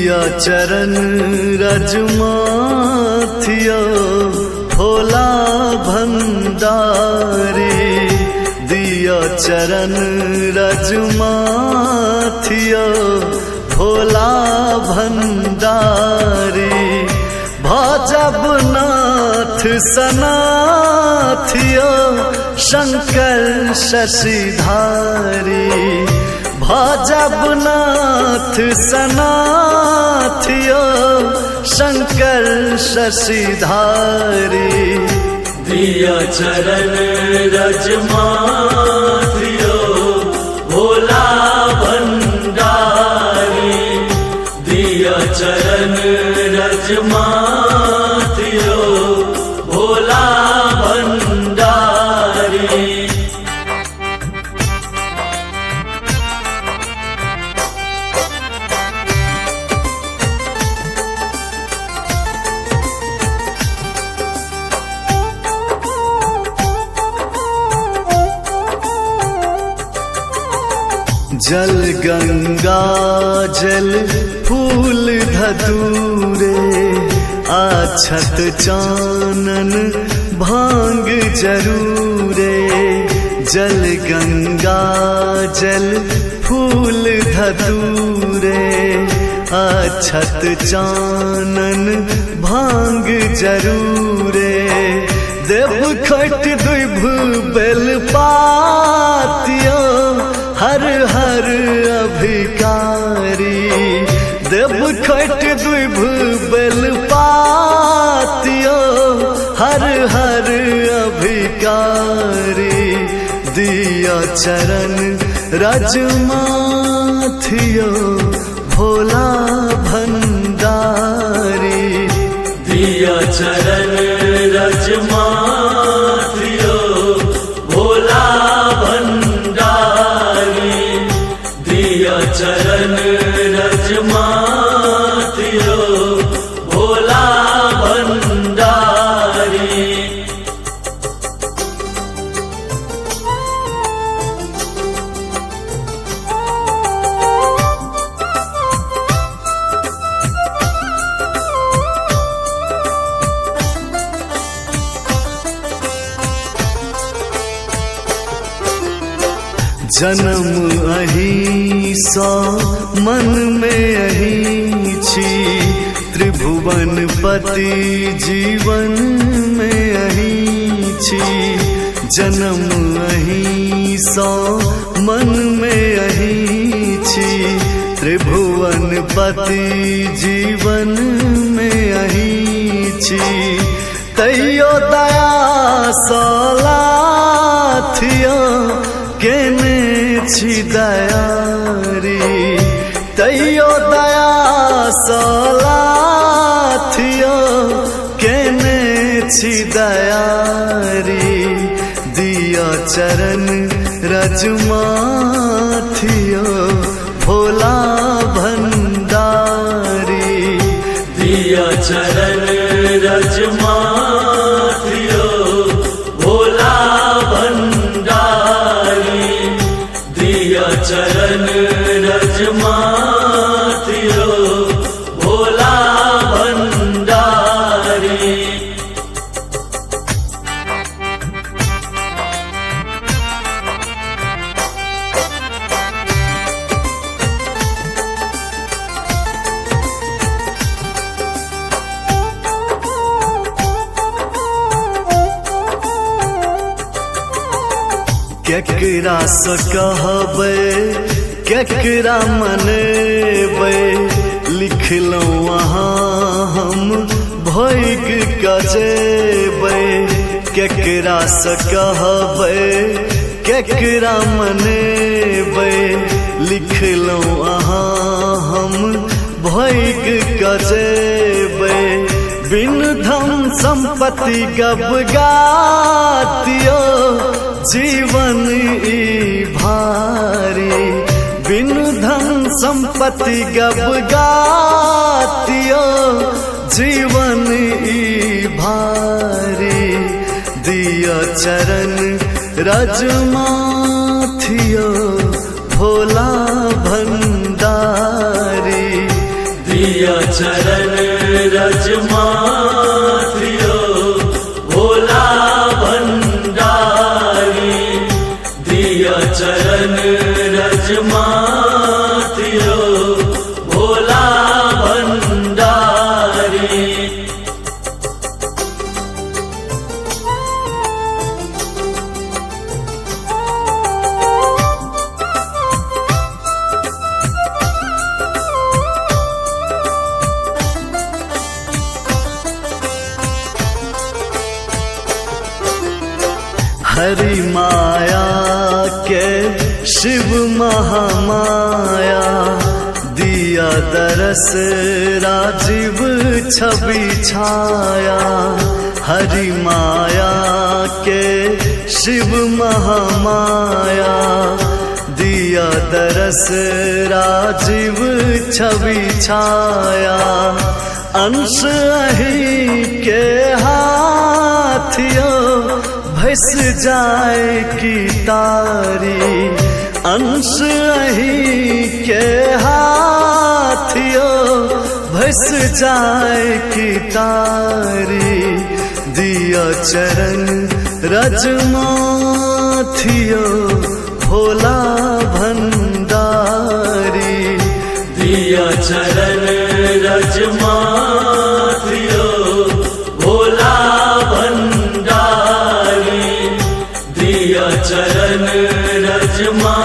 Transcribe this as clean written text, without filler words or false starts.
दिया चरण रजमाथिया भोला भंडारी। दिया चरण रजमाथिया भोला भंडारी। भजब नाथ सनाथिया शंकर शशिधारी। भजब नाथ सनाथिया शंकर शशिधारी। दिया चरण रजमाथिया भोला भंडारी। दिया चरण रजमाथिया भोला भंडारी। जल गंगा जल फूल धतूरे आछत चानन भांग जरूरे। जल गंगा जल फूल धतूरे आछत चानन भांग जरूरे। देव खट दुभ बेल पातिया हर हर अभिकारी। देव खट दुभ बेल पातिया हर हर अभिकारी। दिया चरण रजमाथिया भोला भंडारी। दिया चरण रजमाथिया भोला भंडारी। दिया चरण रजमाथिया भोला भंडारी। जन्म अही सा मन में अही छी। त्रिभुवन पति जीवन में अही छी। जन्म अही सा मन में अही छी। त्रिभुवन पति जीवन में अही छी। तैयो दया सलाथिया केने छी दयारी। तैयो दया सलाथिया केने छी दयारी। दिया चरण रजमाथिया भोला भंडारी। दिया चरण रजमाथिया भोला भंडारी। दिया चरण रजमाथिया भोला भंडारी। केकरा से कहबै केकरा मनेबै। लिखलहुँ अहाँ हम भोग कजेबै। केकरा से कहबै केकरा मनेबै। लिखलहुँ अहाँ हम भोग कजेबै। बिन धन संपत्ति गब गातियो जीवन ई भारी। बिन धन संपत्ति गब गातियो जीवन ई भारी। दिया चरण रजमाथिया भोला भंडारी। दिया चरण रजमात्रियो भोला भंडारी दिया चरण रजमात्रियो भोला भंडारी। हरि माया के शिव महामाया दिया दरस राजीव छवि छाया। हरि माया के शिव महामाया दिया दरस राजीव छवि छाया। अंश अहि के हाथियों भस जाए की तारी। अंश अहि के हाथियों भस जाए की तारी। दिया चरण रजमाथियो भोला भंडारी दिया चरण रजमात्रियो भोला भंडारी दिया चरण रजमा